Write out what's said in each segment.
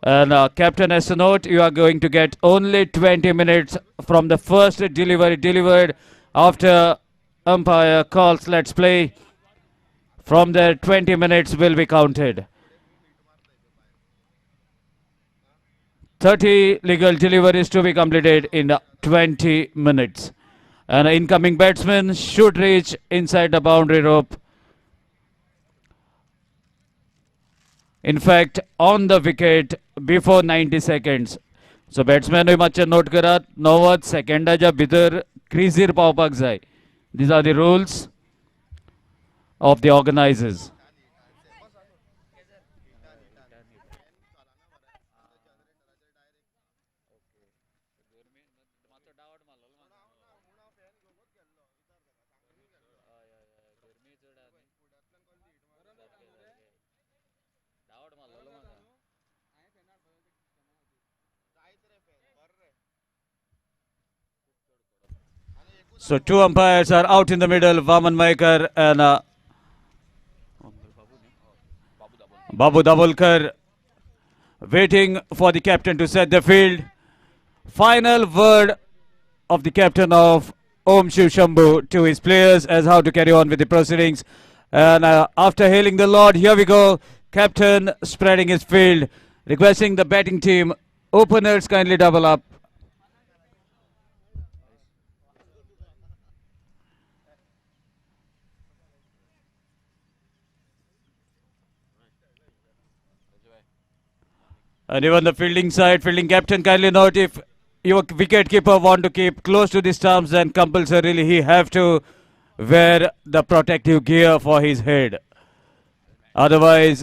And captain has to note, you are going to get only 20 minutes from the first delivery delivered after umpire calls let's play. From there 20 minutes will be counted. 30 legal deliveries to be completed in 20 minutes. An incoming batsman should reach inside the boundary rope. In fact, on the wicket before 90 seconds. So batsman मातशें note करात 90 सेकंडाच्या भितर क्रीजीर पावपाक जाय. These are the rules of the organizers. So two umpires are out in the middle, Vaman Maikar and Babu Dabulkar, waiting for the captain to set the field. Final word of the captain of Shiv Shambo to his players as how to carry on with the proceedings. And after hailing the Lord, here we go. Captain spreading his field, requesting the batting team, openers kindly double up. And even the fielding side, fielding captain kindly note, if your wicket keeper want to keep close to the stumps, then compulsorily he have to wear the protective gear for his head. Otherwise,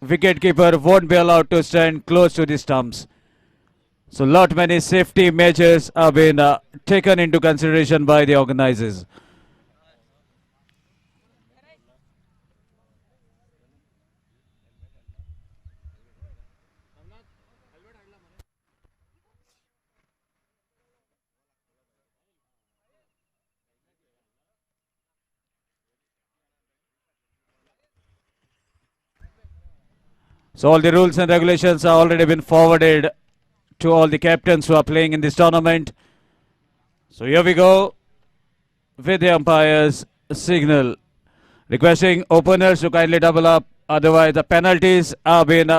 wicket keeper won't be allowed to stand close to the stumps. So lot many safety measures have been taken into consideration by the organizers. So all the rules and regulations have already been forwarded to all the captains who are playing in this tournament. So here we go with the umpire's signal, requesting openers to kindly double up. Otherwise, the penalties have been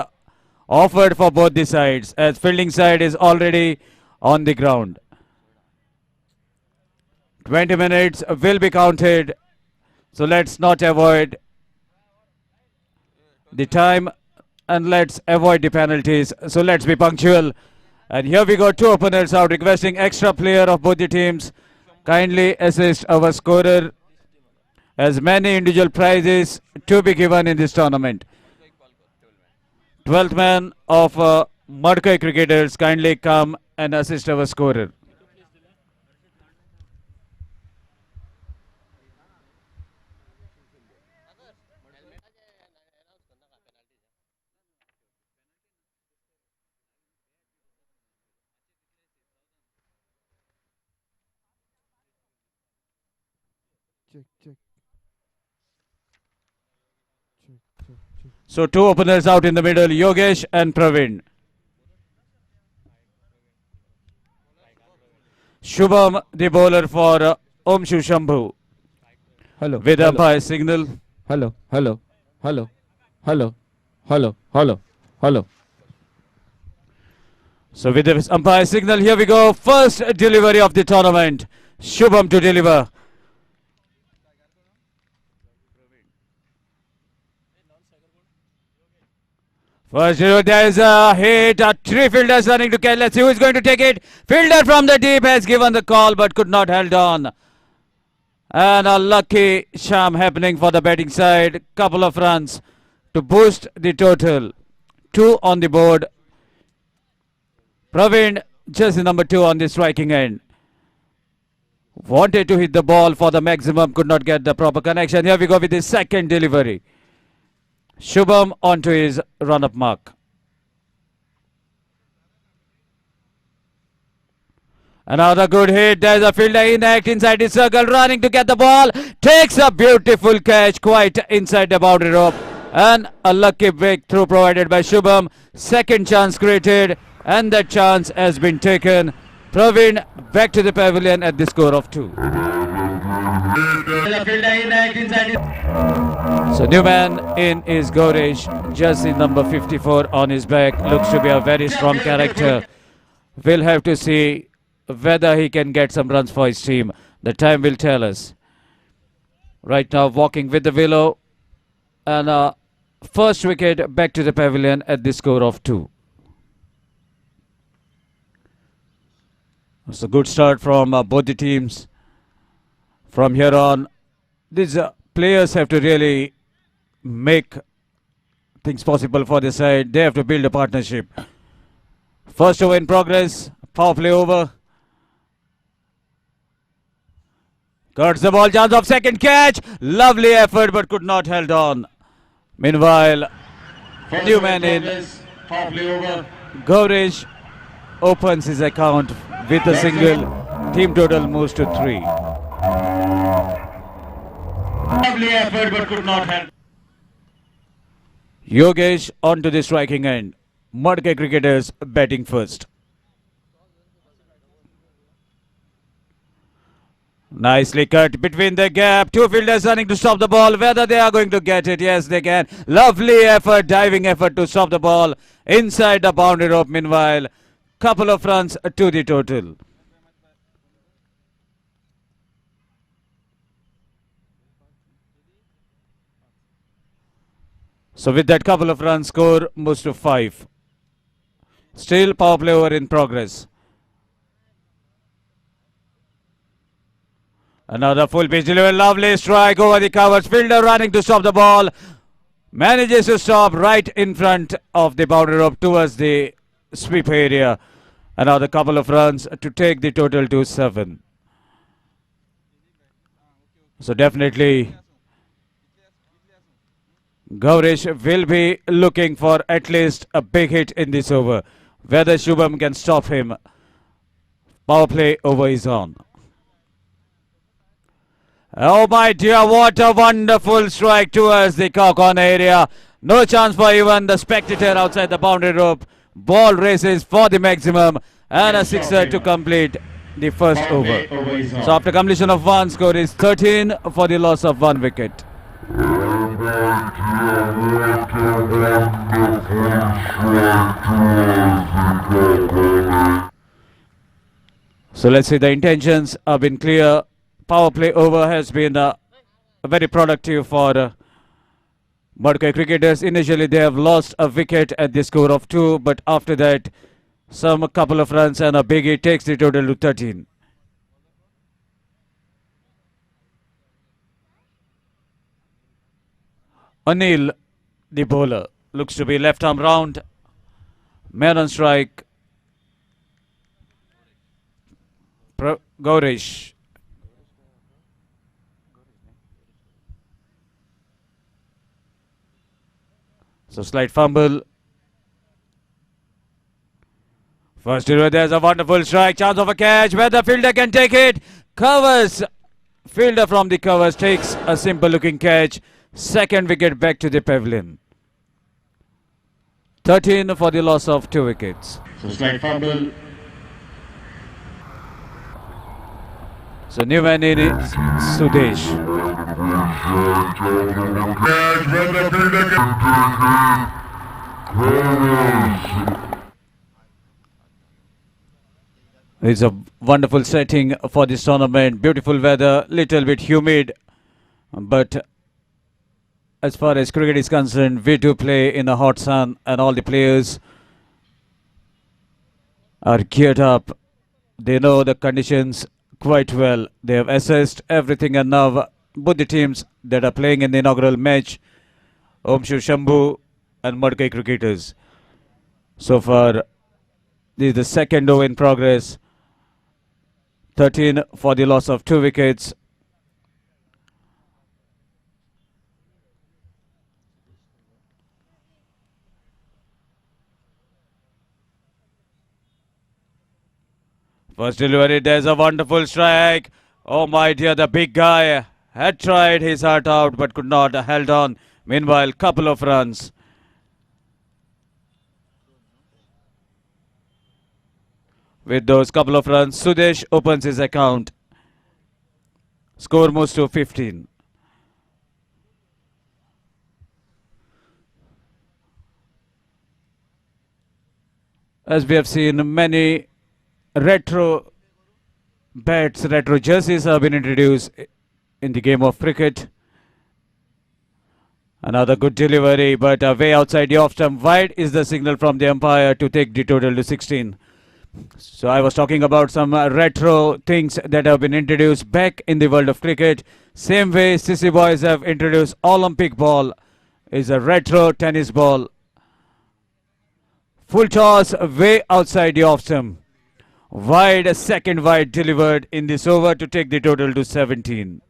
offered for both the sides, as fielding side is already on the ground. 20 minutes will be counted. So let's not avoid the time and let's avoid the penalties. So let's be punctual. And here we go, two openers out, requesting extra player of both the teams kindly assist our scorer, as many individual prizes to be given in this tournament. 12th man of Madkai cricketers kindly come and assist our scorer. So two openers out in the middle, Yogesh and Praveen. Shubham, the bowler for Shiv Shambo. Hello. With umpire signal. Hello. Hello. Hello. Hello. Hello. Hello. Hello. So with the umpire signal, here we go. First delivery of the tournament. Shubham to deliver. First, there is a hit. Three fielders running to catch. Let's see who is going to take it. Fielder from the deep has given the call but could not hold on. And a lucky sham happening for the batting side. Couple of runs to boost the total. 2 on the board. Praveen, just number 2 on the striking end. Wanted to hit the ball for the maximum, could not get the proper connection. Here we go with the second delivery. Shubham onto his run-up mark. Another good hit. There's a fielder in act inside the circle, running to get the ball. Takes a beautiful catch quite inside the boundary rope. And a lucky breakthrough provided by Shubham. Second chance created, and that chance has been taken. Praveen back to the pavilion at the score of 2. So new man in is Gaurish, jersey number 54 on his back. Looks to be a very strong character. We'll have to see whether he can get some runs for his team. The time will tell us. Right now walking with the willow, and first wicket back to the pavilion at the score of 2. It's a good start from both the teams. From here on, these players have to really make things possible for the side. They have to build a partnership. First over in progress, power play over. Cuts the ball, chance of second catch. Lovely effort, but could not held on. Meanwhile, new man in. Gaurish opens his account with a single. Team total moves to 3. Lovely effort, but could not held. Yogesh onto the striking end. Madkai cricketers batting first. Nicely cut between the gap. Two fielders running to stop the ball. Whether they are going to get it, yes they can. Lovely effort, diving effort to stop the ball inside the boundary rope. Meanwhile, couple of runs to the total. So with that couple of runs, score moves to 5. Still power play over in progress. Another full pitch delivery, lovely strike over the covers. Fielder running to stop the ball. Manages to stop right in front of the boundary rope towards the sweep area. Another couple of runs to take the total to 7. So definitely Gaurish will be looking for at least a big hit in this over. Whether Shubham can stop him. Power play over is on. Oh my dear, what a wonderful strike towards the corner area. No chance for even the spectator outside the boundary rope. Ball races for the maximum and a sixer to complete the first over. So after completion of 1, score is 13 for the loss of 1 wicket. So let's see, the intentions have been clear. Power play over has been very productive for Madkai cricketers. Initially they have lost a wicket at the score of 2, but after that a couple of runs and a biggie takes the total to 13. Anil, the bowler, looks to be left arm round. Man on strike. Gaurish. So slight fumble. First delivery, there's a wonderful strike. Chance of a catch where the fielder can take it. Covers. Fielder from the covers takes a simple looking catch. Second wicket back to the pavilion. 13 for the loss of 2 wickets. So slight fumble. So new man in is Sudesh. It's a wonderful setting for this tournament. Beautiful weather, little bit humid, but as far as cricket is concerned, we do play in the hot sun and all the players are geared up. They know the conditions quite well. They have assessed everything, and now both the teams that are playing in the inaugural match, Shiv Shambo and Madkai cricketers. So far, this is the second over in progress. 13 for the loss of 2 wickets. First delivery, there's a wonderful strike. Oh my dear, the big guy had tried his heart out but could not held on. Meanwhile, couple of runs. With those couple of runs, Sudesh opens his account. Score moves to 15. As we have seen, many retro bats, retro jerseys have been introduced in the game of cricket. Another good delivery, but way outside the off stump. Wide is the signal from the umpire to take the total to 16. So I was talking about some retro things that have been introduced back in the world of cricket. Same way Sissy boys have introduced Olympic ball is a retro tennis ball. Full toss way outside the off stump. Wide, second wide delivered in this over to take the total to 17.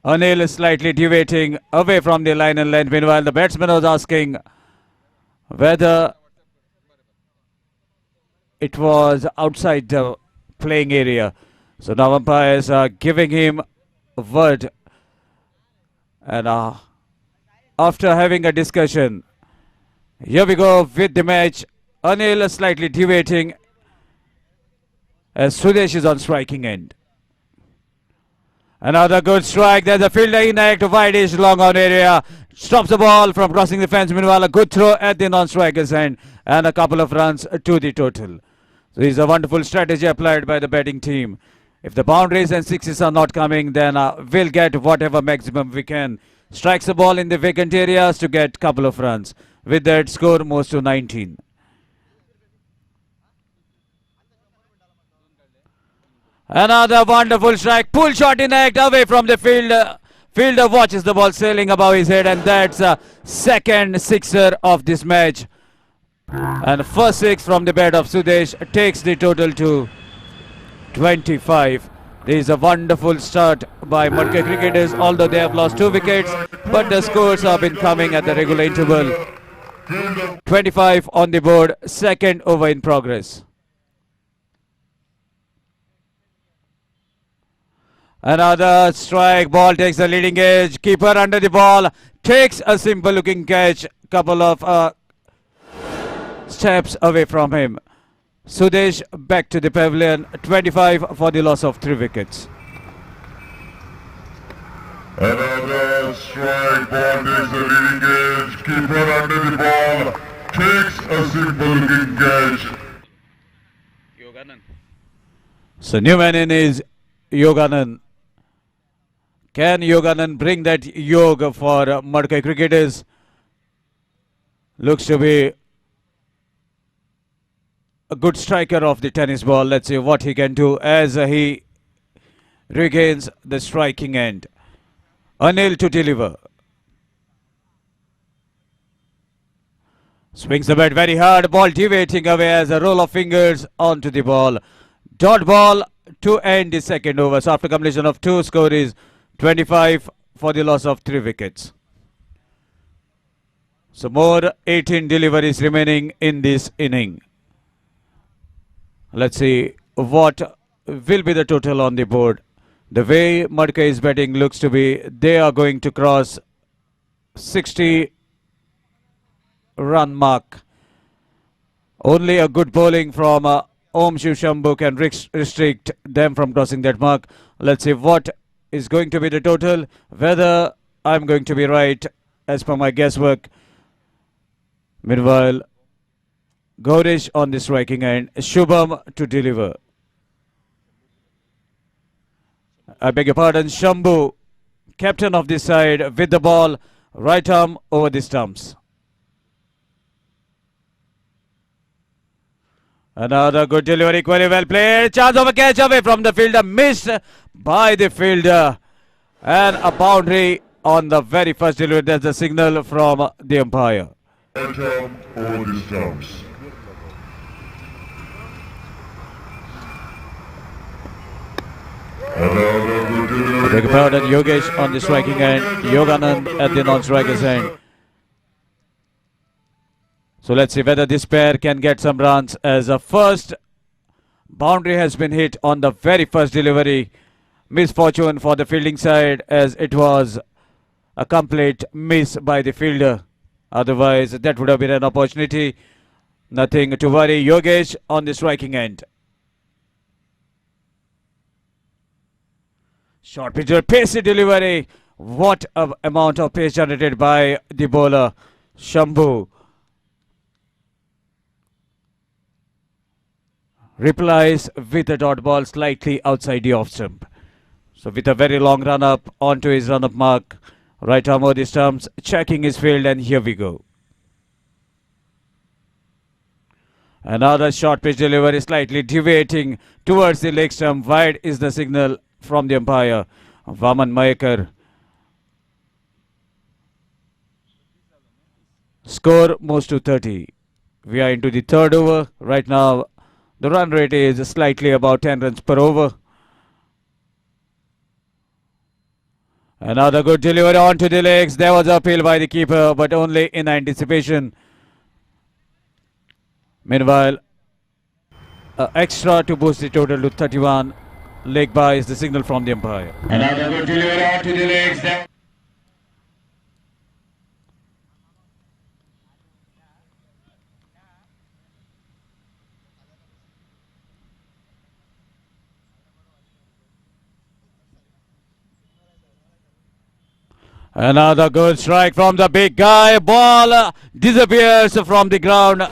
Anil is slightly deviating away from the line and length. Meanwhile, the batsman was asking whether it was outside the playing area. So now umpires are giving him a word. And after having a discussion, here we go with the match. Anil slightly deviating as Sudesh is on striking end. Another good strike. There's a fielder inact. Wide-ish long on area. Stops the ball from crossing the fence. Meanwhile, a good throw at the non-striker's end. And a couple of runs to the total. So this is a wonderful strategy applied by the batting team. If the boundaries and sixes are not coming, then we'll get whatever maximum we can. Strikes the ball in the vacant areas to get couple of runs. With that, score moves to 19. Another wonderful strike. Pull shot in act away from the fielder. Fielder watches the ball sailing above his head, and that's a second sixer of this match. And first six from the bat of Sudesh takes the total to 25. This is a wonderful start by Madkai cricketers, although they have lost 2 wickets, but the scores have been coming at the regular interval. 25 on the board, second over in progress. Another strike, ball takes the leading edge, keeper under the ball, takes a simple looking catch, couple of steps away from him. Sudesh back to the pavilion, 25 for the loss of 3 wickets. Another strike, ball takes the leading edge, keeper under the ball, takes a simple looking catch. So new man in is Yoganand. Can Yoganand bring that yoga for Madkai cricketers? Looks to be a good striker of the tennis ball. Let's see what he can do as he regains the striking end. Anil to deliver. Swings the bat very hard. Ball deviating away as a roll of fingers onto the ball. Dot ball to end the second over. So after completion of 2, score is 25 for the loss of 3 wickets. So more 18 deliveries remaining in this inning. Let's see what will be the total on the board. The way Madkai is batting looks to be they are going to cross 60 run mark. Only a good bowling from Shiv Shambo can restrict them from crossing that mark. Let's see what is going to be the total, whether I'm going to be right as per my guesswork. Meanwhile, Gaurish on the striking end, Shubham to deliver. I beg your pardon, Shambu, captain of this side, with the ball, right arm over the stumps. Another good delivery, equally well played. Chance of a catch away from the fielder, missed by the fielder. And a boundary on the very first delivery. That's the signal from the umpire. Right arm over the stumps. Another good delivery. Beg your pardon, Yogesh on the striking end, Yoganand at the non-striker's end. So let's see whether this pair can get some runs as a first boundary has been hit on the very first delivery. misfortune for the fielding side as it was a complete miss by the fielder. Otherwise, that would have been an opportunity. Nothing to worry. Yogesh on the striking end. Short pitch, pacey delivery. What a amount of pace generated by the bowler, Shambhu. Replies with a dot ball slightly outside the off stump. So with a very long run up onto his run up mark, right arm over the stumps, checking his field, and here we go. Another short pitch delivery, slightly deviating towards the leg stump. Wide is the signal from the umpire, Vaman Mayekar. Score moves to 30. We are into the third over. Right now, the run rate is slightly about 10 runs per over. Another good delivery onto the legs. There was appeal by the keeper, but only in anticipation. Meanwhile, extra to boost the total to 31. Leg by is the signal from the umpire. Another good delivery onto the legs. Another good strike from the big guy. Ball disappears from the ground,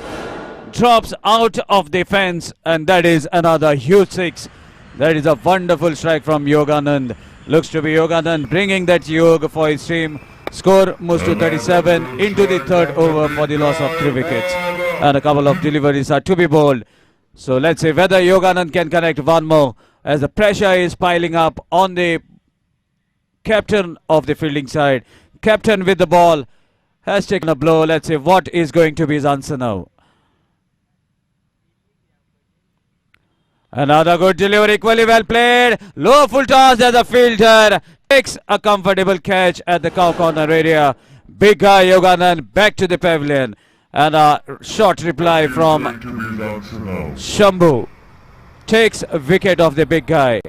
drops out of the fence, and that is another huge six. That is a wonderful strike from Yoganand. Looks to be Yoganand bringing that yog for his team. Score moves to 37 into the third over for the loss of 3 wickets. And a couple of deliveries are to be bowled. So let's see whether Yoganand can connect one more as the pressure is piling up on the captain of the fielding side. Captain with the ball has taken a blow. Let's see what is going to be his answer now. Another good delivery, equally well played. Low full toss as a fielder takes a comfortable catch at the cow corner area. Big guy Yoganand back to the pavilion. And a short reply from Shambhu. Takes a wicket of the big guy.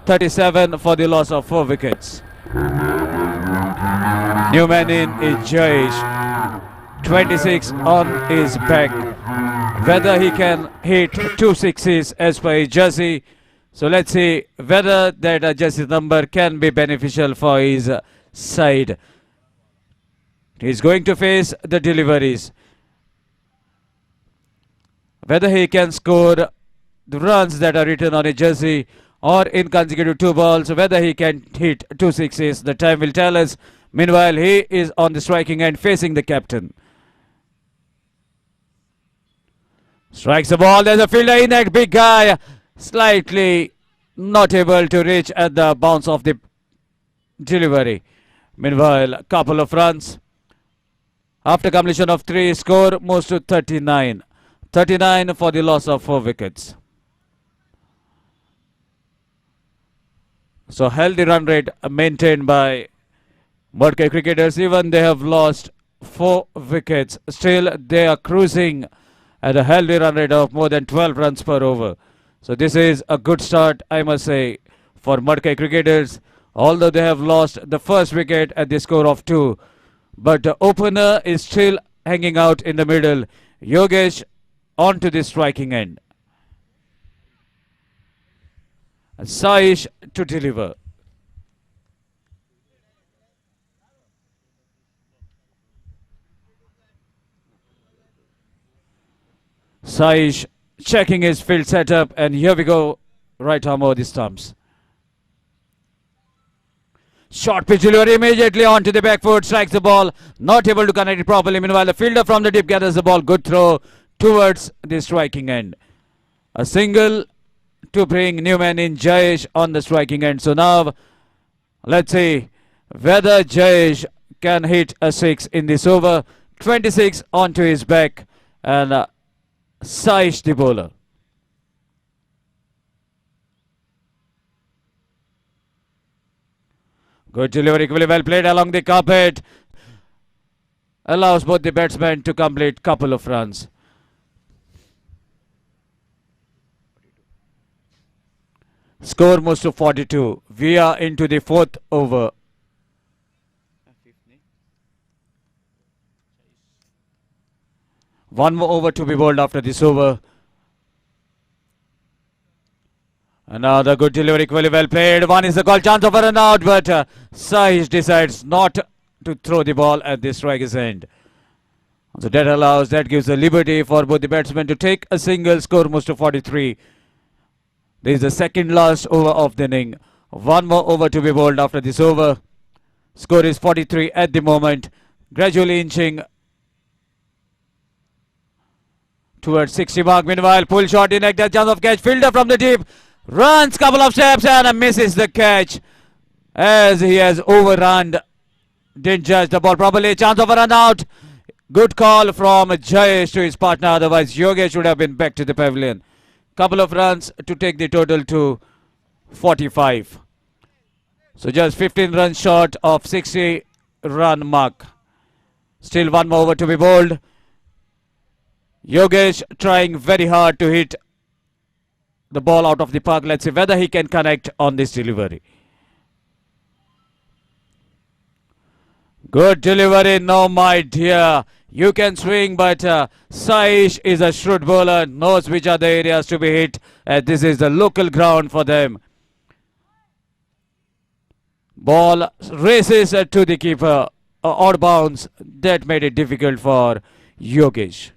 37 for the loss of 4 wickets. New man in is Jayesh. 26 on his back. Whether he can hit 2 sixes as per his jersey. So let's see whether that jersey number can be beneficial for his side. He's going to face the deliveries. Whether he can score the runs that are written on his jersey or in consecutive 2 balls, whether he can hit 2 sixes, the time will tell us. Meanwhile, he is on the striking end facing the captain. Strikes the ball, there's a fielder in that big guy. Slightly not able to reach at the bounce of the delivery. Meanwhile, a couple of runs. After completion of 3, score moves to 39. 39 for the loss of 4 wickets. So healthy run rate maintained by Madkai cricketers. Even they have lost 4 wickets. Still they are cruising at a healthy run rate of more than 12 runs per over. So this is a good start, I must say, for Madkai cricketers. Although they have lost the first wicket at the score of 2. But the opener is still hanging out in the middle. Yogesh on to the striking end. And Saish to deliver. Saish checking his field setup, and here we go. Right arm over the stumps. Short pitch delivery immediately onto the back foot, strikes the ball, not able to connect it properly. Meanwhile, the fielder from the dip gathers the ball. Good throw towards the striking end. A single to bring Newman in Jayesh on the striking end. So now, let's see whether Jayesh can hit a 6 in this over. 26 onto his back, and Saish the bowler. Good delivery, equally well played along the carpet. Allows both the batsmen to complete couple of runs. Score moves to 42. We are into the fourth over. One more over to be bowled after this over. Another good delivery, equally well played. One is the call, chance of a run out, but Sahish decides not to throw the ball at the striker's end. So that gives a liberty for both the batsmen to take a single. Score moves to 43. This is the second last over of the inning. One more over to be bowled after this over. Score is 43 at the moment, gradually inching towards 60 mark. Meanwhile, pull shot in, chance of catch. Fielder from the deep runs couple of steps and misses the catch as he has overrun. Didn't judge the ball properly. Chance of a run out. Good call from Jayesh to his partner. Otherwise, Yogesh would have been back to the pavilion. Couple of runs to take the total to 45. So just 15 runs short of 60 run mark. Still one more over to be bowled. Yogesh trying very hard to hit the ball out of the park. Let's see whether he can connect on this delivery. Good delivery. No, my dear. You can swing, but Saish is a shrewd bowler, knows which are the areas to be hit. This is the local ground for them. Ball races to the keeper. Odd bounce. That made it difficult for Yogesh.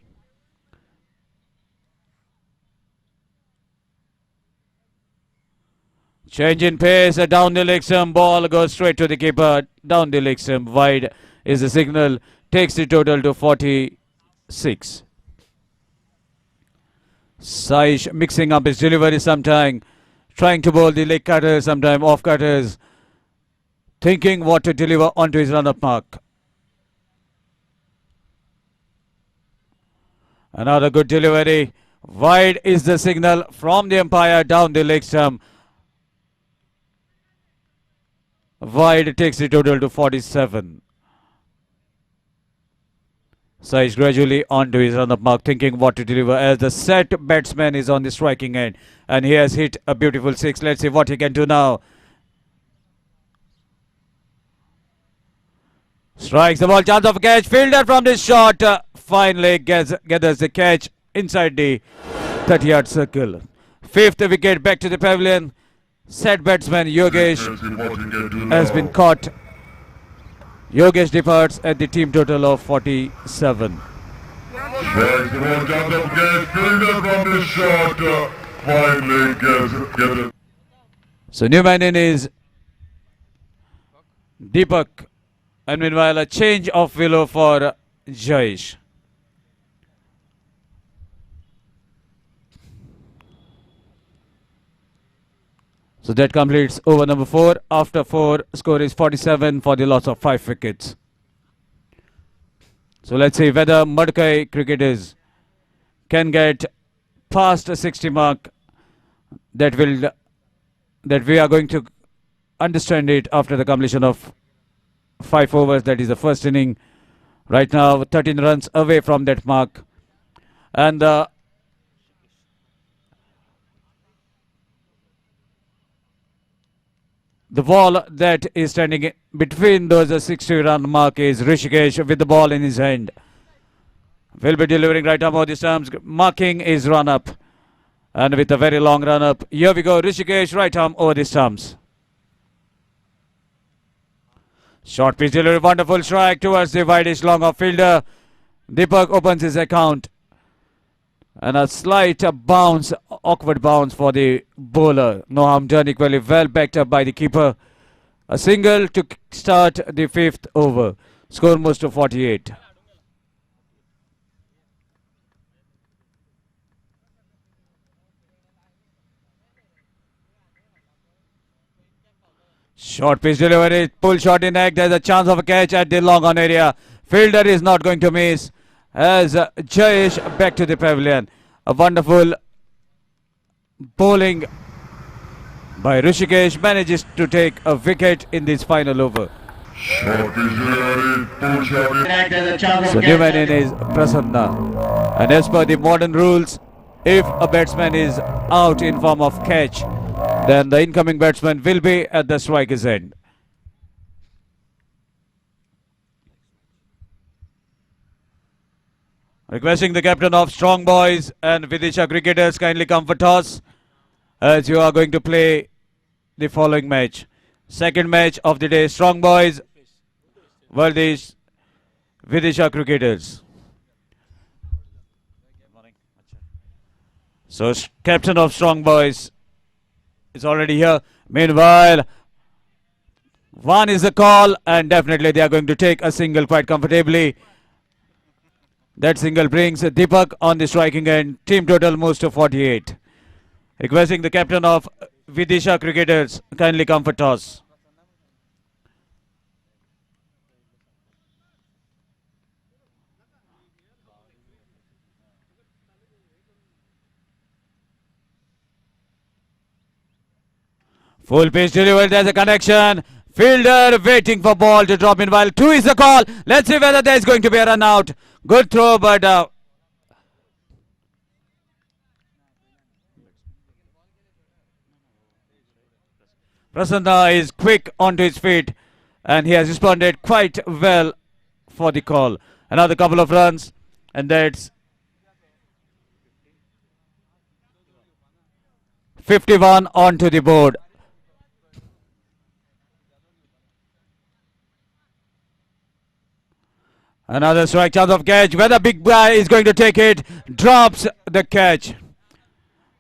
Change in pace, down the leg stump, ball goes straight to the keeper, down the leg stump, wide is the signal, takes the total to 46. Saish mixing up his delivery sometime, trying to bowl the leg cutters, sometime off cutters, thinking what to deliver onto his run-up mark. Another good delivery, wide is the signal from the umpire, down the leg stump. Wide takes the total to 47. Saish gradually onto his run-up mark, thinking what to deliver as the set batsman is on the striking end. And he has hit a beautiful six. Let's see what he can do now. Strikes the ball, chance of a catch. Fielder from this shot finally gathers the catch inside the 30-yard circle. Fifth wicket back to the pavilion. Set batsman Yogesh has been caught. Yogesh departs at the team total of 47. Strikes the ball, chance of catch. Fielder from the shot finally gets it. So new man in is Deepak, and meanwhile a change of willow for Jayesh. So that completes over number 4. After 4, score is 47 for the loss of 5 wickets. So let's see whether Madkai cricketers can get past a 60 mark. That we are going to understand it after the completion of 5 overs. That is the first inning. Right now 13 runs away from that mark. And the ball that is standing between those 60-run mark is Rishikesh with the ball in his hand. Will be delivering right arm over the stumps, marking his run-up. And with a very long run-up, here we go, Rishikesh right arm over the stumps. Short pitch delivery, wonderful strike towards the wideish long off fielder. Deepak opens his account. And a slight bounce, awkward bounce for the bowler. No harm done, equally well backed up by the keeper. A single to start the 5th over. Score moves to 48. Short pitch delivery, pull shot in egg. There's a chance of a catch at the long on area. Fielder is not going to miss. As Jayesh back to the pavilion. A wonderful bowling by Rishikesh manages to take a wicket in this final over. Short pitch delivery, pull shot. There's a chance So of new man catch. in is Prasanna. And as per the modern rules, if a batsman is out in form of catch, then the incoming batsman will be at the striker's end. Requesting the captain of Strong Boys and Vidisha cricketers kindly come for toss as you are going to play the following match. Second match of the day, Strong Boys versus Vidisha cricketers. So captain of Strong Boys is already here. Meanwhile, one is the call and definitely they are going to take a single quite comfortably. That single brings Deepak on the striking end. Team total moves to 48. Requesting the captain of Vidisha cricketers kindly come for toss. Full pitch delivered, there's a connection. Fielder waiting for ball to drop in while 2 is the call. Let's see whether there's going to be a run out. Good throw, but Prasanna is quick onto his feet and he has responded quite well for the call. Another couple of runs and that's 51 onto the board. Another strike, chance of catch. Whether big guy is going to take it, drops the catch.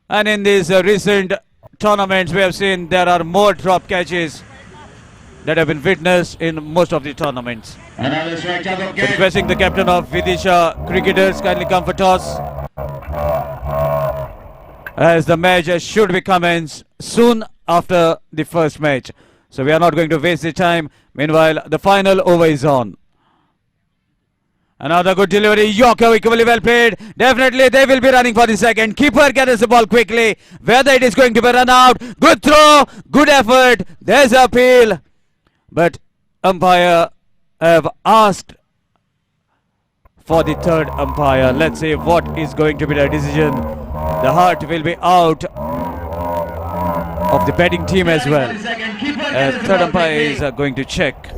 And in these recent tournaments, we have seen there are more drop catches that have been witnessed in most of the tournaments. Another strike, chance of So catch. requesting the captain of Vidisha cricketers kindly come for toss, as the match should be commenced soon after the first match. So we are not going to waste the time. Meanwhile, the final over is on. Another good delivery. Yorker equally well played. Definitely they will be running for the second. Keeper gathers the ball quickly. Whether it is going to be run out. Good throw. Good effort. There's a appeal. But umpire have asked for the third umpire. Let's see what is going to be the decision. The heart will be out of the batting team as well. As third umpire is going to check.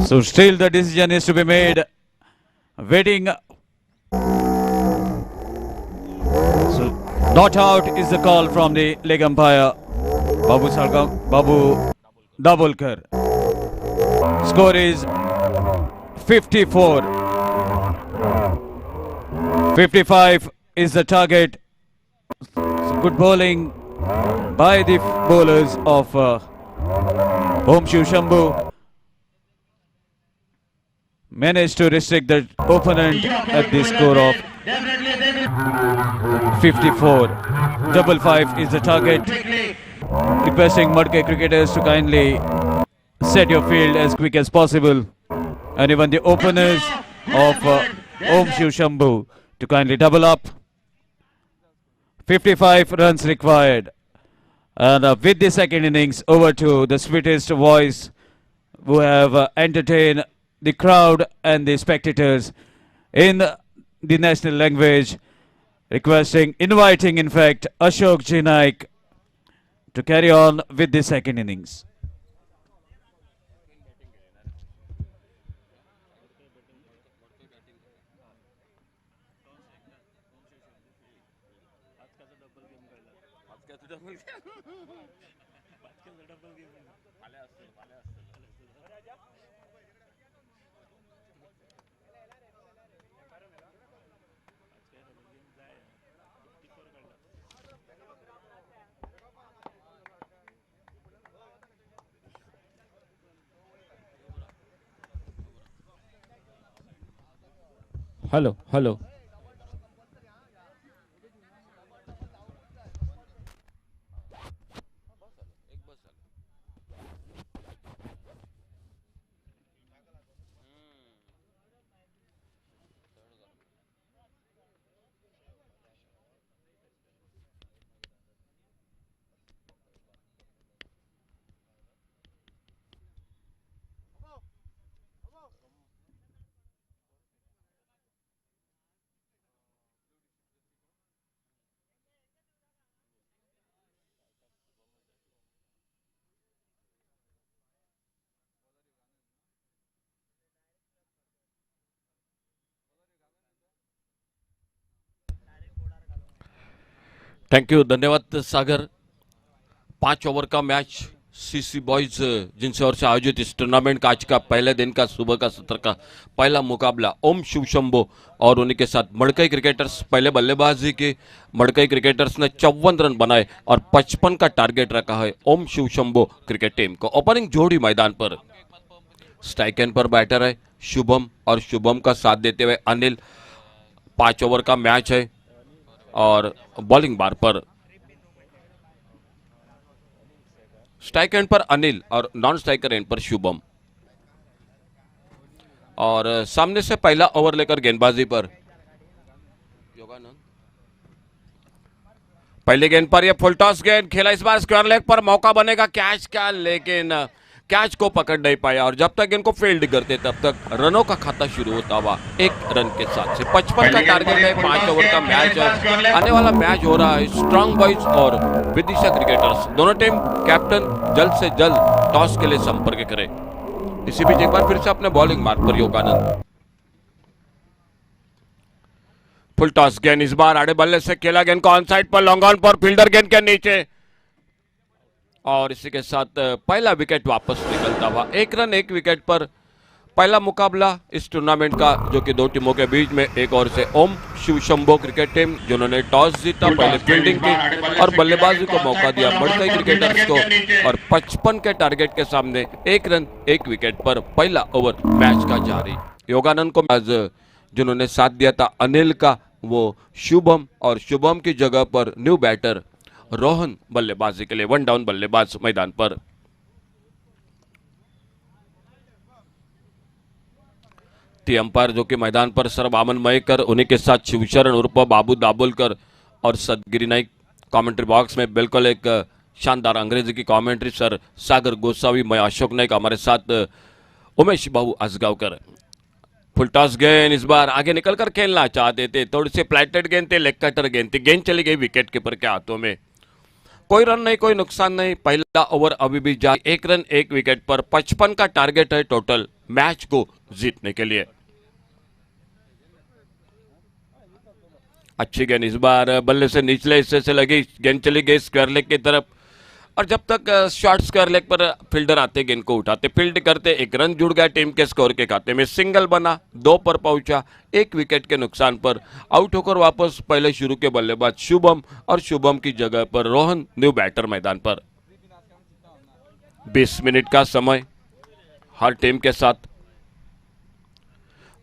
So still the decision is to be made. Waiting. So not out is the call from the leg umpire Babu Dabulkar. Score is 54. 55 is the target. So good bowling by the bowlers of Shiv Shambo. Managed to restrict the opponent at the score of 54. Double 5 is the target. Requesting Madkai cricketers to kindly set your field as quick as possible. And even the openers of Shiv Shambo to kindly double up. 55 runs required. And with the second innings, over to the sweetest voice who have entertained the crowd and the spectators in the national language, inviting in fact Ashok Ji Naik to carry on with the second innings. Hello, hello. Thank you, धन्यवाद सागर। 5 over का match CC boys जिनसे ओर से आयोजित इस tournament का आज का पहले दिन का सुबह का सत्र का पहला मुकाबला ओम शिव शंभो और उन्हीं के साथ मड़कई क्रिकेटर्स। पहले बल्लेबाजी की मड़कई क्रिकेटर्स ने 54 रन बनाए और 55 का टारगेट रखा है ओम शिव शंभो क्रिकेट टीम को। ओपनिंग जोड़ी मैदान पर, स्ट्राइक एंड पर बैटर है शुभम और शुभम का साथ देते हुए अनिल। 5 ओवर का मैच है और बॉलिंग बार पर स्ट्राइक एंड पर अनिल और नॉन स्ट्राइकर एंड पर शुभम। और सामने से पहला ओवर लेकर गेंदबाजी पर योगानंद। पहले गेंद पर यह फुल टॉस गेंद खेला, इस बार स्क्वायर लेग पर मौका बनेगा कैच का, लेकिन कैच को पकड़ नहीं पाया और जब तक इनको फील्ड करते तब तक रनों का खाता शुरू होता हुआ 1 रन के साथ से 55 का टारगेट है। 5 ओवर का मैच है, आने वाला मैच हो रहा है स्ट्रांग बॉयज और विदिशा क्रिकेटर्स। दोनों टीम कैप्टन जल्द से जल्द टॉस के लिए संपर्क करें। इसी बीच एक बार फिर से अपने बॉलिंग मार्ग पर योगानंद। फुल टॉस गेंद, इस बार आड़े बल्ले से खेला, गेंद को ऑन साइड पर लॉन्ग ऑन पर फील्डर गेंद के नीचे और इसी के साथ पहला विकेट वापस निकलता हुआ। 1 रन 1 विकेट पर पहला मुकाबला इस टूर्नामेंट का, जो कि दो टीमों के बीच में। एक ओर से ओम शिव शंभो क्रिकेट टीम जिन्होंने टॉस जीता, पहले फील्डिंग की और बल्लेबाजी को मौका दिया मड़कई क्रिकेटर्स को और 55 के टारगेट के सामने 1 रन 1 विकेट पर पहला ओवर मैच का जारी। योगानंद को आज जिन्होंने साथ दिया था अनिल का, वो शुभम और शुभम की जगह पर न्यू बैटर रोहन बल्लेबाजी के लिए 1 डाउन बल्लेबाज मैदान पर। अंपायर जो कि मैदान पर सर बामन मयकर, उन्हीं के साथ शिवशरण उर्फ बाबू दाबोलकर और सदगिरी नाइक। कमेंट्री बॉक्स में बिल्कुल एक शानदार अंग्रेजी की कमेंट्री सर सागर गोसावी, मैं अशोक नाइक, हमारे साथ उमेश बाबू असगांवकर। फुल टॉस गेंद, इस बार आगे निकलकर खेलना चाहते थे, थोड़ी सी फ्लैटेड गेंद थी, लेग कटर गेंद थी, गेंद चली गई विकेट कीपर के हाथों में। कोई रन नहीं, कोई नुकसान नहीं, पहला ओवर अभी भी जारी। 1 रन 1 विकेट पर 55 का टारगेट है टोटल मैच को जीतने के लिए। अच्छी गेंद, इस बार बल्ले से निचले हिस्से से लगी, गेंद चली गई स्क्वायर लेग की तरफ और जब तक शॉर्ट स्क्वायर लेग पर फील्डर आते गेंद को उठाते फील्ड करते 1 रन जुड़ गया टीम के स्कोर के खाते में। सिंगल बना, 2 पर पहुंचा, 1 विकेट के नुकसान पर आउट होकर वापस पहले शुरू के बल्लेबाज शुभम और शुभम की जगह पर रोहन न्यू बैटर मैदान पर। 20 मिनट का समय हर टीम के साथ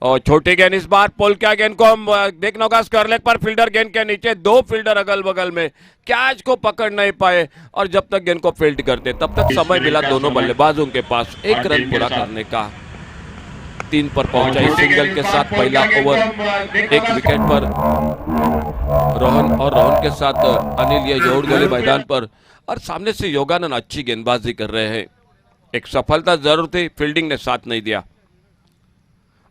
और छोटी गेंद, इस बार पोल क्या गेंद को हम देखना होगा स्क्वायर लेग पर फील्डर गेंद के नीचे, 2 फील्डर अगल बगल में, कैच को पकड़ नहीं पाए और जब तक गेंद को फील्ड करते तब तक समय मिला दोनों बल्लेबाजों के पास 1 रन पूरा करने का। 3 पर पहुंचा इस सिंगल के साथ पहला ओवर 1 विकेट पर रोहन और रोहन के साथ अनिल ये जोड़ गए मैदान पर और सामने से योगानंद अच्छी गेंदबाजी कर रहे हैं। एक सफलता जरूर थी, फील्डिंग ने साथ नहीं दिया।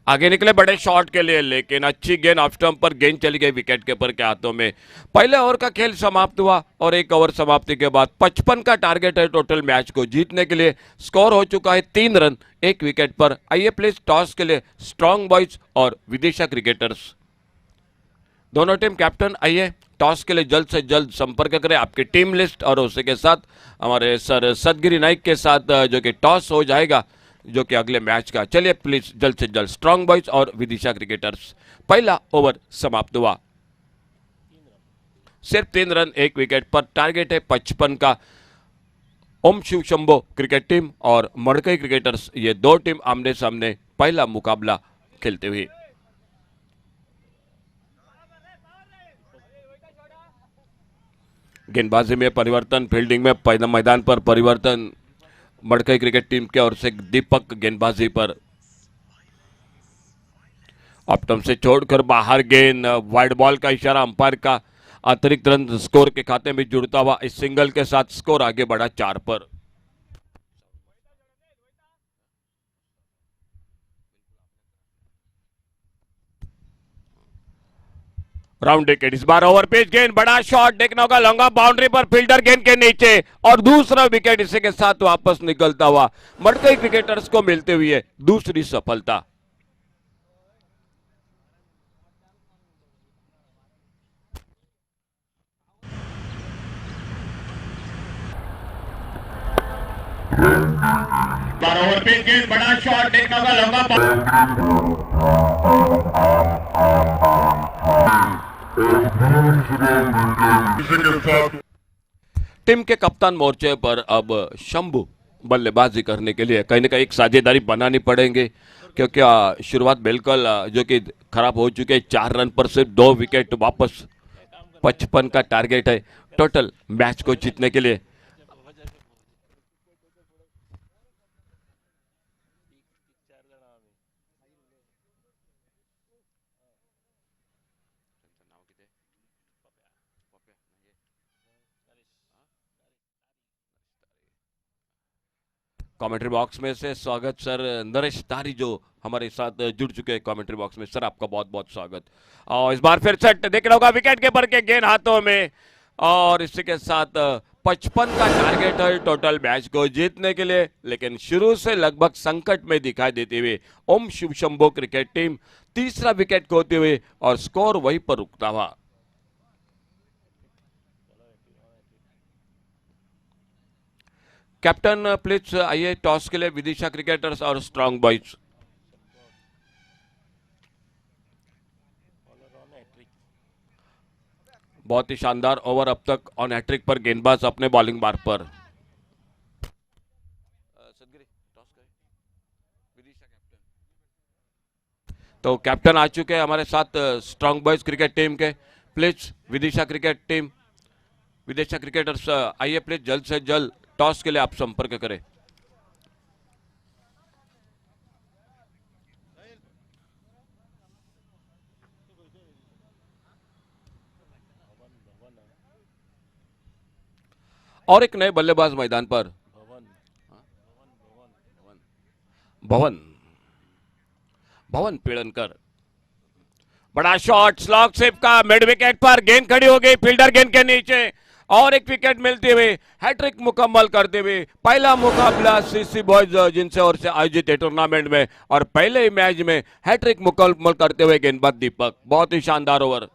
आगे निकले बड़े शॉट के लिए, लेकिन अच्छी गेंद ऑफ स्टंप पर गेंद चली गई विकेट कीपर के हाथों में। पहले ओवर का खेल समाप्त हुआ और 1 ओवर समाप्ति के बाद 55 का टारगेट है टोटल मैच को जीतने के लिए। स्कोर हो चुका है 3 रन 1 विकेट पर। आइए प्लीज टॉस के लिए स्ट्रांग बॉयज और विदिशा क्रिकेटर्स दोनों टीम कैप्टन आइए टॉस के लिए जल्द से जल्द संपर्क करें। आपकी टीम लिस्ट और उसी के साथ हमारे सर सदगिरी नाइक के साथ जो कि टॉस हो जाएगा जो कि अगले मैच का। चलिए प्लीज जल्द से जल्द स्ट्रांग बॉयज और विदिशा क्रिकेटर्स। पहला ओवर समाप्त हुआ, सिर्फ 3 रन 1 विकेट पर, टारगेट है 55 का। ओम शिव शंभो क्रिकेट टीम और मड़कई क्रिकेटर्स ये 2 टीम आमने सामने पहला मुकाबला खेलते हुए। गेंदबाजी में परिवर्तन, फील्डिंग में मैदान पर परिवर्तन। मड़कई क्रिकेट टीम के ओर से दीपक गेंदबाजी पर ऑप्टम से छोड़कर बाहर गेंद, वाइड बॉल का इशारा अंपायर का। अतिरिक्त रन स्कोर के खाते में जुड़ता हुआ इस सिंगल के साथ स्कोर आगे बढ़ा 4 पर। राउंड विकेट, इस बार ओवर पेज गेंद, बड़ा शॉट देखना होगा लॉन्ग ऑफ बाउंड्री पर फील्डर गेंद के नीचे और दूसरा विकेट इसी के साथ वापस निकलता हुआ मड़कई क्रिकेटर्स को मिलते हुए दूसरी सफलता। बार ओवर पिच गेंद बड़ा शॉट देखने का लंबा इसी के साथ टीम के कप्तान मोर्चे पर अब शंभू बल्लेबाजी करने के लिए कहीं ना कहीं एक साझेदारी बनानी पड़ेंगे, क्योंकि शुरुआत बिल्कुल जो कि खराब हो चुके 4 रन पर सिर्फ 2 विकेट वापस 55 का टारगेट है टोटल मैच को जीतने के लिए। कमेंट्री बॉक्स में से स्वागत सर नरेश तारी जो हमारे साथ जुड़ चुके हैं कमेंट्री बॉक्स में। सर आपका बहुत बहुत स्वागत। और इस बार फिर सेट देखना होगा विकेट कीपर के गेंद हाथों में, और इसी के साथ 55 का टारगेट है टोटल मैच को जीतने के लिए, लेकिन शुरू से लगभग संकट में दिखाई देते हुए ओम शिव शंभो क्रिकेट टीम तीसरा विकेट खोते हुए और स्कोर वहीं पर रुकता हुआ। कैप्टन प्लीज आइए टॉस के लिए विदिशा क्रिकेटर्स और स्ट्रांग बॉयज। बहुत ही शानदार ओवर अब तक ऑन हैट्रिक पर गेंदबाज अपने बॉलिंग मार्ग पर। तो कैप्टन आ चुके हैं हमारे साथ स्ट्रांग बॉयज क्रिकेट टीम के। Please Vidisha cricket team, Vidisha cricketers आइए प्लीज जल्द से जल्द टॉस के लिए आप संपर्क करें। और एक नए बल्लेबाज मैदान पर भवन भवन पीड़नकर। बड़ा शॉट स्लॉग सिप का मिड विकेट पर, गेंद खड़ी हो गई फील्डर गेंद के नीचे और एक विकेट मिलते हुए हैट्रिक मुकम्मल करते हुए पहला मुकाबला सीसी बॉयज जिनसे और से आयोजित है टूर्नामेंट में, और पहले ही मैच में हैट्रिक मुकम्मल करते हुए गेंदबाज दीपक। बहुत ही शानदार ओवर।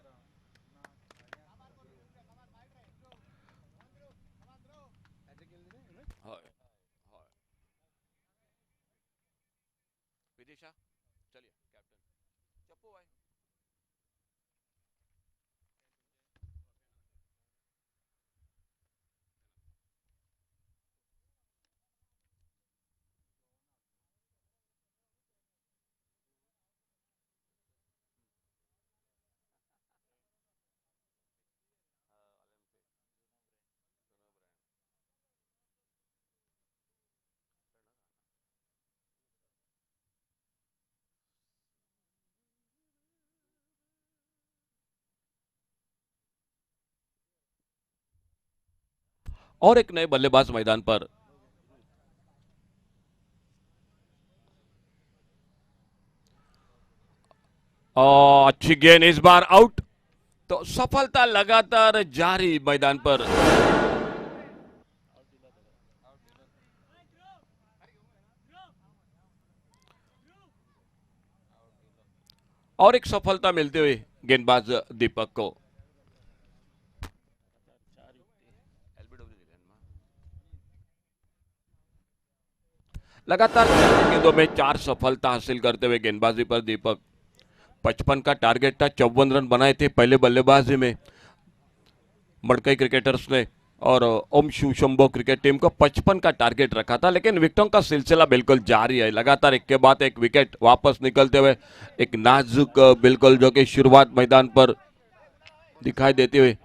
और एक नए बल्लेबाज मैदान पर। अच्छी गेंद इस बार आउट, तो सफलता लगातार जारी मैदान पर। और एक सफलता मिलते हुए गेंदबाज दीपक को। लगातार 4 गेंदों में 4 सफलता हासिल करते हुए गेंदबाजी पर दीपक। 55 का टारगेट था, 54 रन बनाए थे पहले बल्लेबाजी में मड़कई क्रिकेटर्स ने, और ओम शिव शंभो क्रिकेट टीम को 55 का टारगेट रखा था, लेकिन विकेटों का सिलसिला बिल्कुल जारी है। लगातार एक के बाद एक विकेट वापस निकलते हुए एक नाजुक बिल्कुल जो कि शुरुआत मैदान पर दिखाई देते हुए।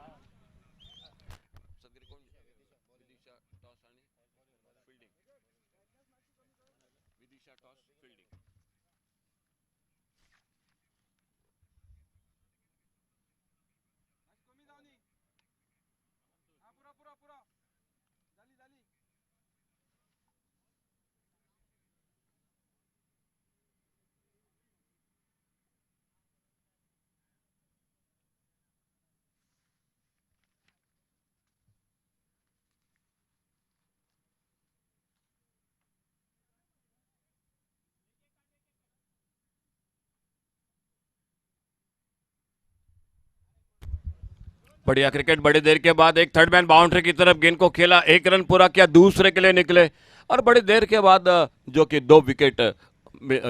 बढ़िया क्रिकेट, बड़ी देर के बाद एक थर्ड मैन बाउंड्री की तरफ गेंद को खेला, 1 रन पूरा किया, दूसरे के लिए निकले और बड़ी देर के बाद जो कि 2 विकेट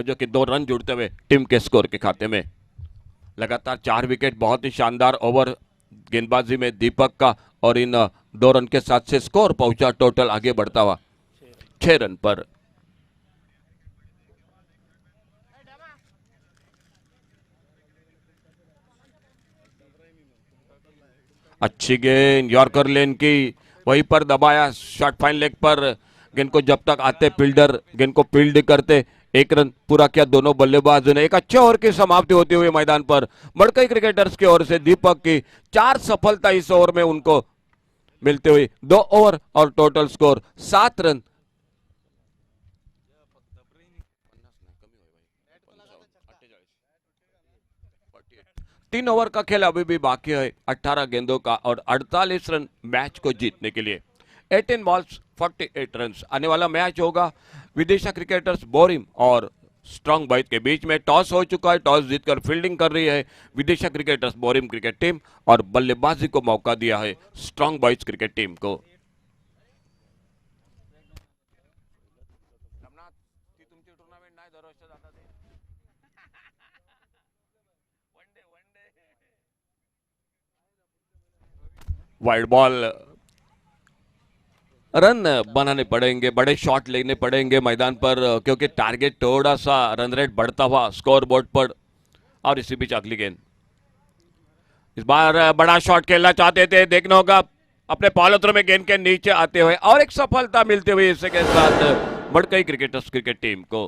जो कि 2 रन जुड़ते हुए टीम के स्कोर के खाते में। लगातार 4 विकेट, बहुत ही शानदार ओवर गेंदबाजी में दीपक का, और इन 2 रन के साथ से स्कोर पहुंचा टोटल आगे बढ़ता हुआ 6 रन पर। अच्छी गेंद यॉर्कर लेन की, वहीं पर दबाया, शॉट फाइन लेग पर गेंद को जब तक आते फील्डर गेंद को फील्ड करते। 1 रन पूरा किया दोनों बल्लेबाजों ने। एक अच्छे ओवर की समाप्ति होती हुई मैदान पर मड़कई क्रिकेटर्स की ओर से दीपक की 4 सफलता इस ओवर में उनको मिलते हुए 2 ओवर और टोटल स्कोर 7 रन। तीन ओवर का खेल अभी भी बाकी है, 18 गेंदों का और 48 रन मैच को जीतने के लिए। 18 बॉल्स 48 रन। आने वाला मैच होगा विदिशा क्रिकेटर्स बोरिम और स्ट्रॉन्ग बॉयज के बीच में। टॉस हो चुका है, टॉस जीतकर फील्डिंग कर रही है विदिशा क्रिकेटर्स बोरिम क्रिकेट टीम, और बल्लेबाजी को मौका दिया है स्ट्रॉन्ग बॉयज क्रिकेट टीम को। वाइड बॉल, रन बनाने पड़ेंगे, बड़े शॉट लेने पड़ेंगे मैदान पर, क्योंकि टारगेट थोड़ा सा रन रेट बढ़ता हुआ स्कोर बोर्ड पर। और इसी बीच अगली गेंद, इस बार बड़ा शॉट खेलना चाहते थे, देखना होगा अपने पॉलोत्रों में गेंद के नीचे आते हुए, और एक सफलता मिलते हुए इसके साथ मड़कई क्रिकेटर्स क्रिकेट टीम को।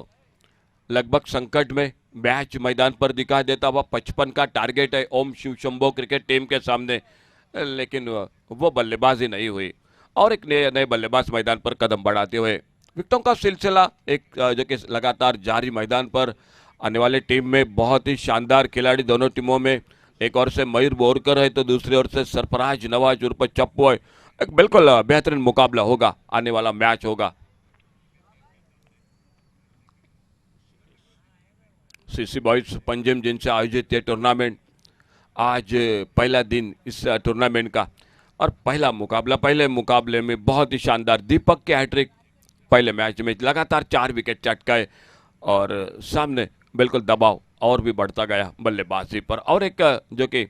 लगभग संकट में मैच मैदान पर दिखाई देता हुआ 55 का टारगेट है ओम शिव शंभो क्रिकेट टीम के सामने, लेकिन वो बल्लेबाजी नहीं हुई, और एक नए बल्लेबाज मैदान पर कदम बढ़ाते हुए विकेटों का सिलसिला एक जो कि लगातार जारी मैदान पर। आने वाले टीम में बहुत ही शानदार खिलाड़ी दोनों टीमों में, एक ओर से मयूर बोरकर है तो दूसरी ओर से सरफराज नवाज उर्फ चप्पू है। एक बिल्कुल बेहतरीन मुकाबला होगा, आने वाला मैच होगा। सीसी बॉयज पंजिम जिनसे आयोजित ये टूर्नामेंट, आज पहला दिन इस टूर्नामेंट का, और पहले मुकाबले में बहुत ही शानदार दीपक के हैट्रिक। पहले मैच में लगातार 4 विकेट चटकाए, और सामने बिल्कुल दबाव और भी बढ़ता गया बल्लेबाजी पर। और एक जो कि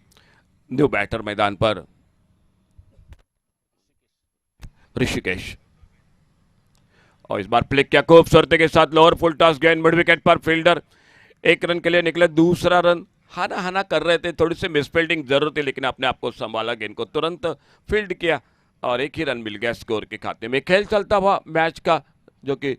न्यू बैटर मैदान पर ऋषिकेश, और इस बार फ्लिक किया खूबसूरती के साथ, लोअर फुल टॉस गेंद मिड विकेट पर, फील्डर 1 रन के लिए निकले, दूसरा रन हाना कर रहे थे, थोड़ी सी मिसफील्डिंग जरूर थी, लेकिन अपने आप को संभाला, गेंद को तुरंत फील्ड किया और 1 ही रन मिल गया स्कोर के खाते में। खेल चलता हुआ मैच का, जो कि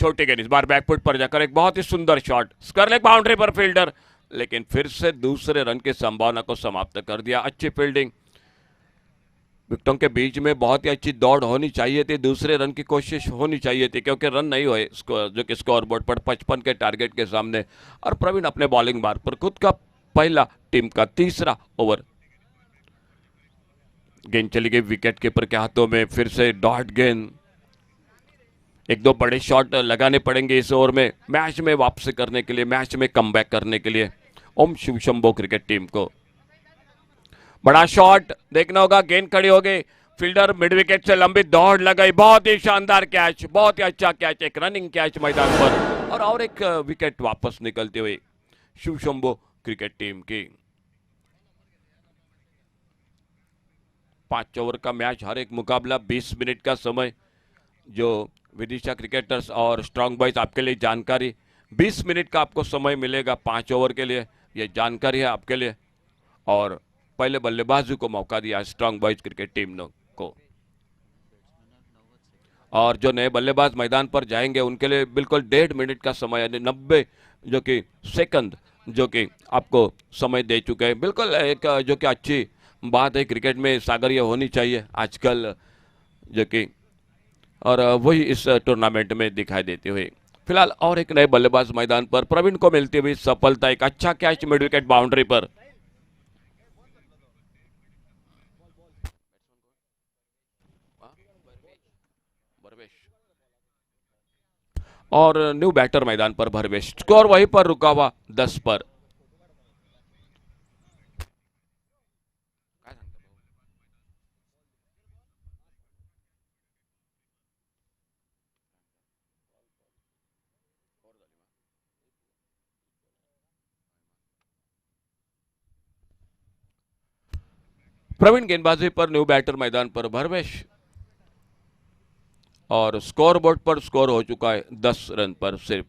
छोटी गेंद, इस बार बैकफुट पर जाकर एक बहुत ही सुंदर शॉट, स्क्वायर लेग बाउंड्री पर फील्डर, लेकिन फिर से दूसरे रन की संभावना को समाप्त कर दिया। अच्छी फील्डिंग, विकेटों के बीच में बहुत ही अच्छी दौड़ होनी चाहिए थी, दूसरे रन की कोशिश होनी चाहिए थी, क्योंकि रन नहीं हुए जो कि स्कोर बोर्ड पर 55 के टारगेट के सामने। और प्रवीण अपने बॉलिंग बार पर खुद का पहला, टीम का तीसरा ओवर, गेंद चली गई विकेट कीपर के हाथों में, फिर से डॉट गेंद। 1-2 बड़े शॉट लगाने पड़ेंगे इस ओवर में, मैच में वापसी करने के लिए, मैच में कमबैक करने के लिए ओम शिव शंभो क्रिकेट टीम को। बड़ा शॉट देखना होगा, गेंद खड़ी हो गई, फील्डर मिड विकेट से लंबी दौड़ लगाई, बहुत ही शानदार कैच, बहुत ही अच्छा कैच, एक रनिंग कैच मैदान पर, और एक विकेट वापस निकलते हुए शिव शंभो क्रिकेट टीम की। 5 ओवर का मैच, हर एक मुकाबला 20 मिनट का समय, जो विदिशा क्रिकेटर्स और स्ट्रॉन्ग बॉयज आपके लिए जानकारी, 20 मिनट का आपको समय मिलेगा 5 ओवर के लिए, ये जानकारी है आपके लिए। और पहले बल्लेबाजी को मौका दिया स्ट्रॉन्ग बॉयज क्रिकेट टीम को, और जो नए बल्लेबाज मैदान पर जाएंगे उनके लिए बिल्कुल 1.5 मिनट का समय, यानी 90 जो कि सेकंड जो कि आपको समय दे चुके हैं। बिल्कुल एक जो कि अच्छी बात है, क्रिकेट में सागर ये होनी चाहिए आजकल, जो कि और वही इस टूर्नामेंट में दिखाई देती हुई। फिलहाल और एक नए बल्लेबाज मैदान पर, प्रवीण को मिलती हुई सफलता, एक अच्छा कैच मिड विकेट बाउंड्री पर। और न्यू बैटर मैदान पर भरवेश, स्कोर वहीं पर रुका हुआ 10 पर। प्रवीण गेंदबाजी पर न्यू बैटर मैदान पर भरवेश और स्कोर बोर्ड पर स्कोर हो चुका है 10 रन पर सिर्फ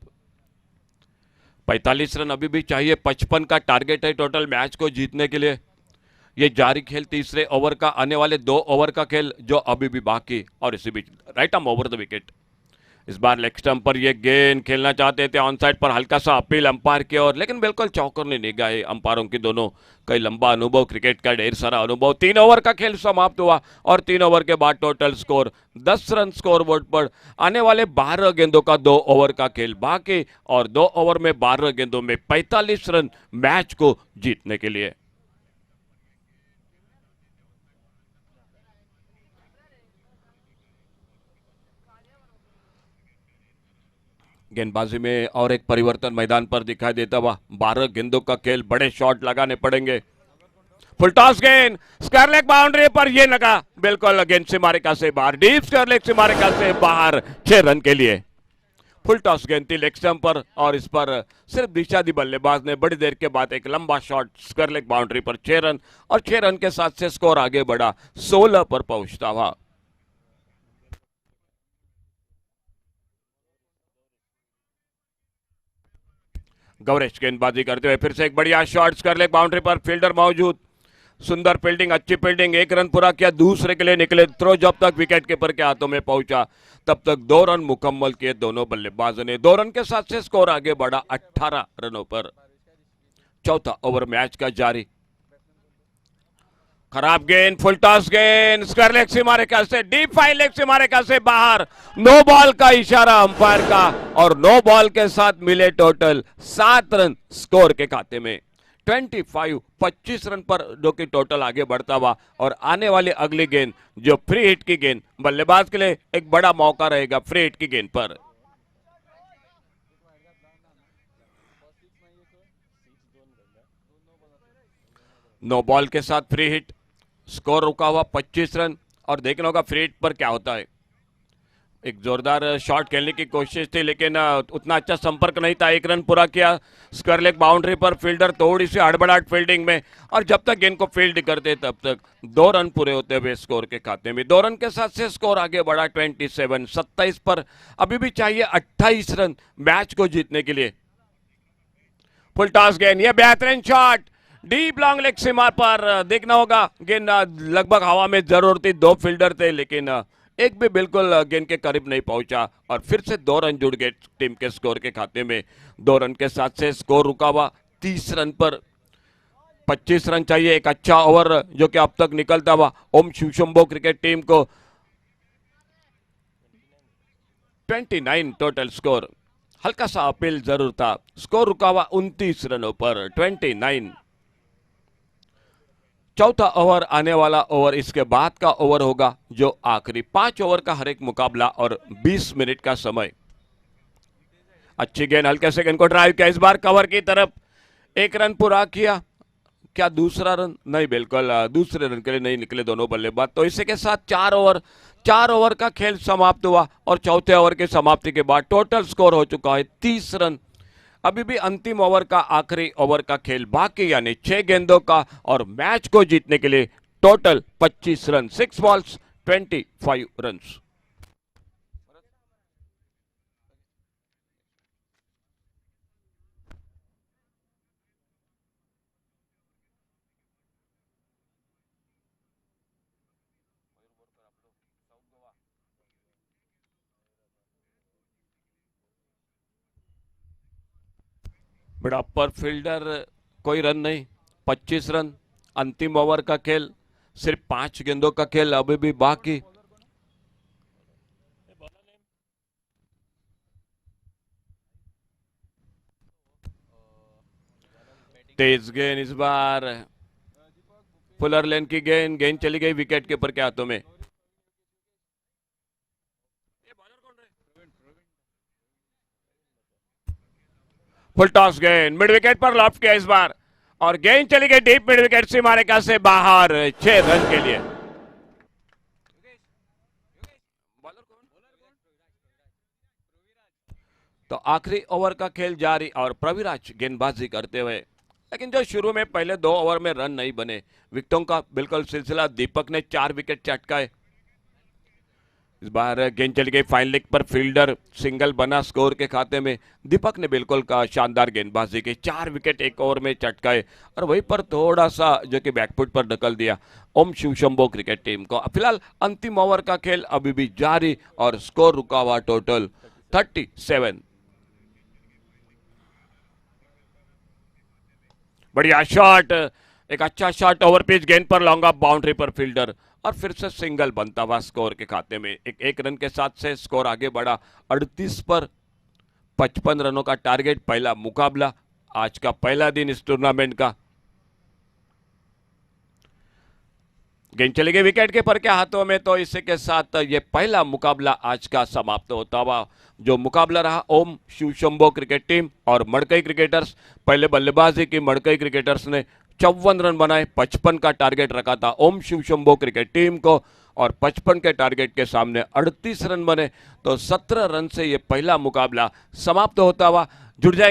45 रन अभी भी चाहिए। 55 का टारगेट है टोटल मैच को जीतने के लिए। ये जारी खेल तीसरे ओवर का, आने वाले 2 ओवर का खेल जो अभी भी बाकी। और इसी बीच right arm over the wicket, इस बार लेग स्टंप पर ये गेंद खेलना चाहते थे ऑन साइड पर, हल्का सा अपील अंपायर की ओर, लेकिन बिल्कुल चौकरनी निगाह है अंपायरों की दोनों। कई लंबा अनुभव, क्रिकेट का ढेर सारा अनुभव। 3 ओवर का खेल समाप्त हुआ और 3 ओवर के बाद total score 10 run score board पर। आने वाले 12 गेंदों का 2 ओवर का खेल बाकी और 2 ओवर में 12 गेंदों में 45 रन मैच को जीतने के लिए। गेंदबाजी में और एक परिवर्तन मैदान पर दिखाई देता हुआ। 12 गेंदों का खेल, बड़े शॉट लगाने पड़ेंगे। फुल टॉस गेंद स्क्वायर लेग बाउंड्री पर, ये लगा बिल्कुल गेंद सीमारेखा से बाहर, डीप स्क्वायर लेग सीमारेखा से बाहर 6 रन के लिए। फुल टॉस गेंद थी लेग स्टंप पर और इस पर सिर्फ दिशा दी बल्लेबाज ने बड़ी देर के बाद एक लंबा शॉट स्क्वायर लेग बाउंड्री पर 6 रन और 6 रन के साथ से स्कोर आगे बढ़ा 16 पर पहुंचता हुआ। गौरेश गेंदबाजी करते हुए फिर से एक बढ़िया शॉट स्क्वायर लेग बाउंड्री पर, फील्डर मौजूद, सुंदर फील्डिंग, अच्छी फील्डिंग। 1 रन पूरा किया, दूसरे के लिए निकले थ्रो, जब तक विकेट कीपर के हाथों में पहुंचा तब तक 2 रन मुकम्मल किए दोनों बल्लेबाजों ने। 2 रन के साथ से स्कोर आगे बढ़ा 18 रनों पर। चौथा ओवर मैच का जारी। खराब गेंद, फुल टॉस गेंद स्क्वायर लेग सीमारेखा से, डीप फाइव लेग सीमारेखा से बाहर। नो बॉल का इशारा अंपायर का और नो बॉल के साथ मिले टोटल 7 रन स्कोर के खाते में। 25 रन पर जो कि टोटल आगे बढ़ता हुआ। और आने वाली अगली गेंद जो फ्री हिट की गेंद, बल्लेबाज के लिए एक बड़ा मौका रहेगा फ्री हिट की गेंद पर। नो बॉल के साथ फ्री हिट, स्कोर रुका हुआ 25 रन। और देखना होगा फ्री हिट पर क्या होता है। एक जोरदार शॉट खेलने की कोशिश थी लेकिन उतना अच्छा संपर्क नहीं था। 1 रन पूरा किया स्क्वायर लेग बाउंड्री पर, फील्डर थोड़ी सी हड़बड़ाहट फील्डिंग में और जब तक गेंद को फील्ड करते तब तक 2 रन पूरे होते हुए स्कोर के खाते में। 2 रन के साथ से स्कोर आगे बढ़ा 27 पर। अभी भी चाहिए 28 रन मैच को जीतने के लिए। फुल टॉस गेंद, ये बेहतरीन शॉट डीप लॉन्ग लेग सीमा पर, देखना होगा गेंद लगभग हवा में जरूर थी, 2 फील्डर थे लेकिन एक भी बिल्कुल गेंद के करीब नहीं पहुंचा और फिर से 2 रन जुड़ गए टीम के स्कोर के खाते में। 2 रन के साथ से स्कोर रुका हुआ 30 रन पर। 25 रन चाहिए, एक अच्छा ओवर जो कि अब तक निकलता हुआ। ओम शिव शंभो क्रिकेट टीम को 29 टोटल स्कोर, हल्का सा अपील जरूर था। स्कोर रुका हुआ 29 रनों पर 29। चौथा ओवर आने वाला ओवर इसके बाद का ओवर होगा जो आखिरी 5 ओवर का हर एक मुकाबला और 20 मिनट का समय। अच्छी गेंद, हल्के से गेंद को ड्राइव किया, इस बार कवर की तरफ 1 रन पूरा किया। क्या दूसरा रन? नहीं, बिल्कुल दूसरे रन के लिए नहीं निकले दोनों बल्लेबाज। तो इसी के साथ 4 ओवर का खेल समाप्त हुआ और चौथे ओवर की समाप्ति के बाद टोटल स्कोर हो चुका है 30 रन। अभी भी अंतिम ओवर का आखिरी ओवर का खेल बाकी, यानी 6 गेंदों का और मैच को जीतने के लिए टोटल 25 रन। 6 balls 25 run. बड़ा पर फील्डर, कोई रन नहीं, 25 रन। अंतिम ओवर का खेल, सिर्फ 5 गेंदों का खेल अभी भी बाकी। तेज गेंद, इस बार फुलर लेन की गेंद चली गई विकेट कीपर के हाथों में। फुल टॉस गेंद मिड विकेट पर लॉफ्ट किया इस बार और गेंद चली गई डीप मिड विकेट सीमारेखा से बाहर 6 रन के लिए। तो आखिरी ओवर का खेल जारी और प्रविराज गेंदबाजी करते हुए लेकिन जो शुरू में पहले 2 ओवर में रन नहीं बने, विकेटों का बिल्कुल सिलसिला, दीपक ने 4 विकेट चटकाए। इस बार गेंद चली गई फाइन लेग पर, फील्डर सिंगल बना स्कोर के खाते में। दीपक ने बिल्कुल का शानदार गेंदबाजी की, 4 विकेट 1 ओवर में चटकाए और वहीं पर थोड़ा सा जो कि बैकफुट पर ढकल दिया ओम शिव शंभो क्रिकेट टीम को। फिलहाल अंतिम ओवर का खेल अभी भी जारी और स्कोर रुका हुआ टोटल 37। बढ़िया शॉट, एक अच्छा शॉट, ओवर पिच गेंद पर लॉन्ग ऑफ बाउंड्री पर फील्डर और फिर से सिंगल बनता हुआ स्कोर के खाते में। एक रन के साथ से स्कोर आगे बढ़ा 38 पर। 55 रनों का टारगेट, पहला मुकाबला, आज का पहला दिन इस टूर्नामेंट का। गेंद चली गई विकेट कीपर के हाथों में, तो इसी के साथ ये पहला मुकाबला आज का समाप्त होता हुआ। जो मुकाबला रहा ओम शिव शंभो क्रिकेट टीम और मड़कई क्रिकेटर्स। पहले बल्लेबाजी की मड़कई क्रिकेटर्स ने 54 रन बनाए, 55 का टारगेट रखा था ओम शिव शंभो क्रिकेट टीम को और 55 के टारगेट के सामने 38 रन बने, तो 17 रन से ये पहला मुकाबला समाप्त होता हुआ। जुड़ जाए